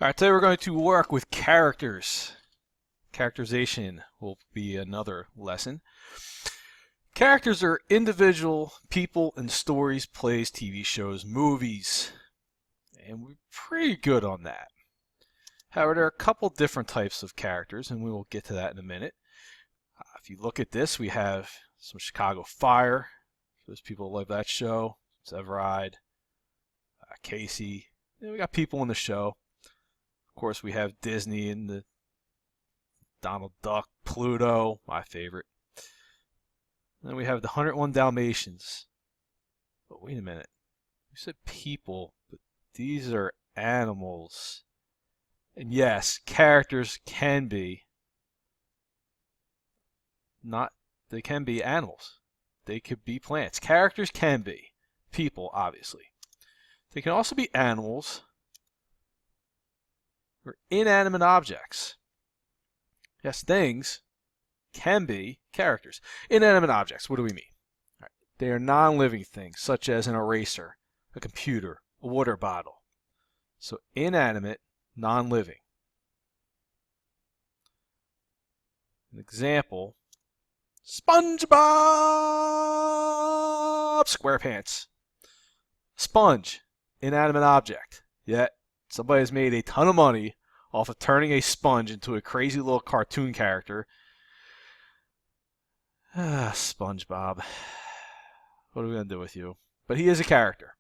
Alright, today we're going to work with characters. Characterization will be another lesson. Characters are individual people in stories, plays, TV shows, movies. And we're pretty good on that. However, there are a couple different types of characters, and we will get to that in a minute. If you look at this, we have some Chicago Fire. For those people who love that show. Severide, Casey. And we got people in the show. Of course, we have Disney and the Donald Duck, Pluto, my favorite. Then we have the 101 Dalmatians. But wait a minute. You said people, but these are animals. And yes, characters can be they can be animals. They could be plants. Characters can be people, obviously. They can also be animals or inanimate objects. Yes, things can be characters. Inanimate objects, what do we mean? All right. They are non-living things, such as an eraser, a computer, a water bottle. So inanimate, non-living. An example, SpongeBob SquarePants. Sponge, inanimate object. Yet somebody has made a ton of money off of turning a sponge into a crazy little cartoon character. SpongeBob. What are we going to do with you? But he is a character.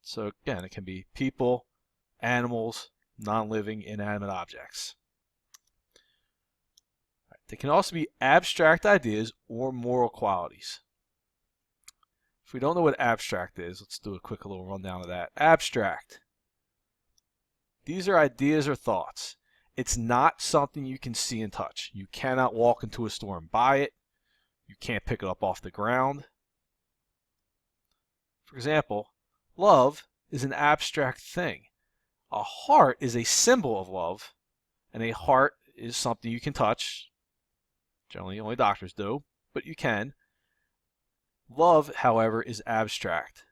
So again, it can be people, animals, non-living, inanimate objects. They can also be abstract ideas or moral qualities. If we don't know what abstract is, let's do a quick little rundown of that. Abstract. These are ideas or thoughts. It's not something you can see and touch. You cannot walk into a store and buy it. You can't pick it up off the ground. For example, love is an abstract thing. A heart is a symbol of love, and a heart is something you can touch. Generally, only doctors do, but you can. Love, however, is abstract.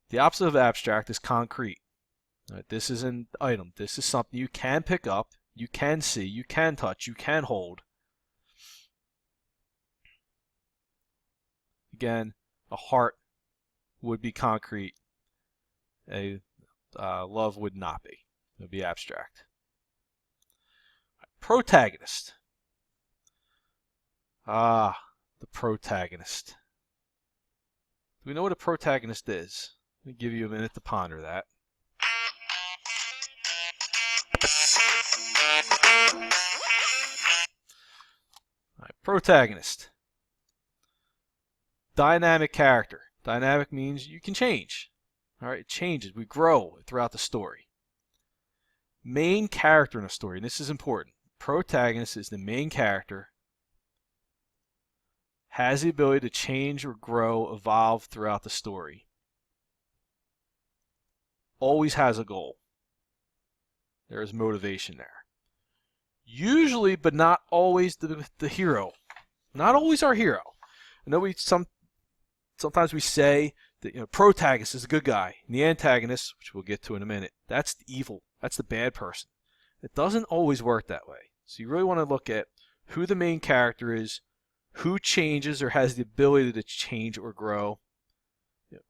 The opposite of abstract is concrete. Right, this is an item. This is something you can pick up, you can see, you can touch, you can hold. Again, a heart would be concrete. A love would not be. It would be abstract. Protagonist. The protagonist. Do we know what a protagonist is? Let me give you a minute to ponder that. All right, protagonist. Dynamic character. Dynamic means you can change. All right, it changes. We grow throughout the story. Main character in a story, and this is important. Protagonist is the main character. Has the ability to change or grow, evolve throughout the story. Always has a goal. There is motivation there. Usually, but not always, the hero. Not always our hero. I know sometimes we say that protagonist is a good guy, and the antagonist, which we'll get to in a minute, that's the evil. That's the bad person. It doesn't always work that way. So you really want to look at who the main character is, who changes or has the ability to change or grow,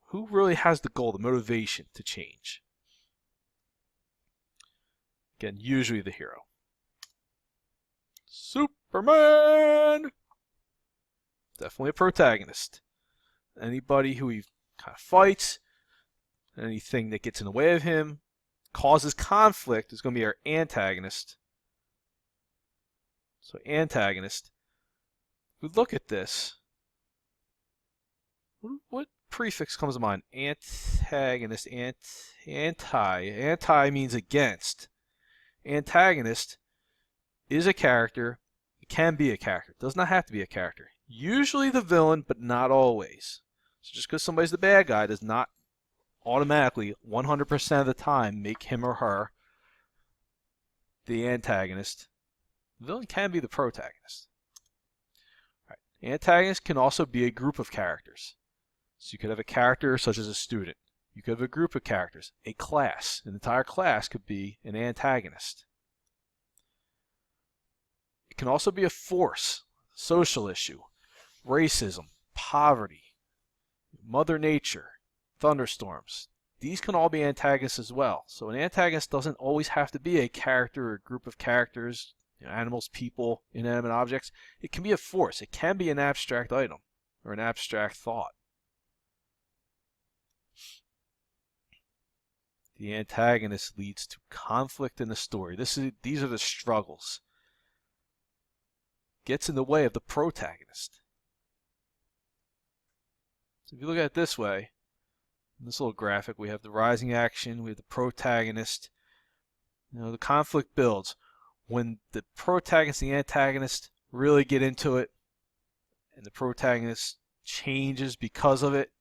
who really has the goal, the motivation to change. Again, usually the hero. Superman! Definitely a protagonist. Anybody who he kind of fights, anything that gets in the way of him, causes conflict is going to be our antagonist. So antagonist. If we look at this, what prefix comes to mind? Antagonist, anti means against. Antagonist is a character. It can be a character. It does not have to be a character. Usually the villain, but not always. So just because somebody's the bad guy does not automatically, 100% of the time, make him or her the antagonist. The villain can be the protagonist. All right. Antagonist can also be a group of characters. So you could have a character such as a student. You could have a group of characters, a class. An entire class could be an antagonist. It can also be a force, social issue, racism, poverty, Mother Nature, thunderstorms. These can all be antagonists as well. So an antagonist doesn't always have to be a character or a group of characters, animals, people, inanimate objects. It can be a force. It can be an abstract item or an abstract thought. The antagonist leads to conflict in the story. These are the struggles. Gets in the way of the protagonist. So if you look at it this way, in this little graphic, we have the rising action, we have the protagonist. The conflict builds. When the protagonist and the antagonist really get into it, and the protagonist changes because of it,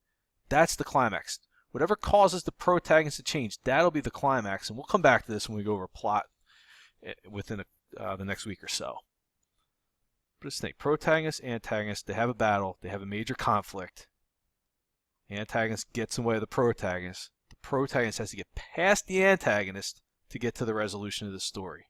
that's the climax. Whatever causes the protagonist to change, that'll be the climax. And we'll come back to this when we go over plot within the next week or so. But just think, protagonist, antagonist, they have a battle, they have a major conflict. The antagonist gets in the way of the protagonist. The protagonist has to get past the antagonist to get to the resolution of the story.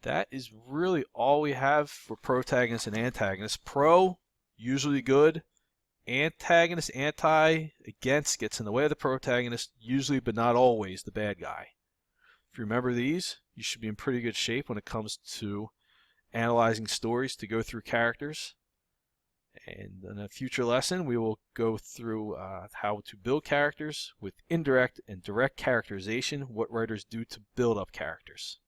That is really all we have for protagonist and antagonist. Pro, usually good. Antagonist, anti, against, gets in the way of the protagonist, usually but not always the bad guy. If you remember these, you should be in pretty good shape when it comes to analyzing stories to go through characters. And in a future lesson, we will go through how to build characters with indirect and direct characterization, what writers do to build up characters.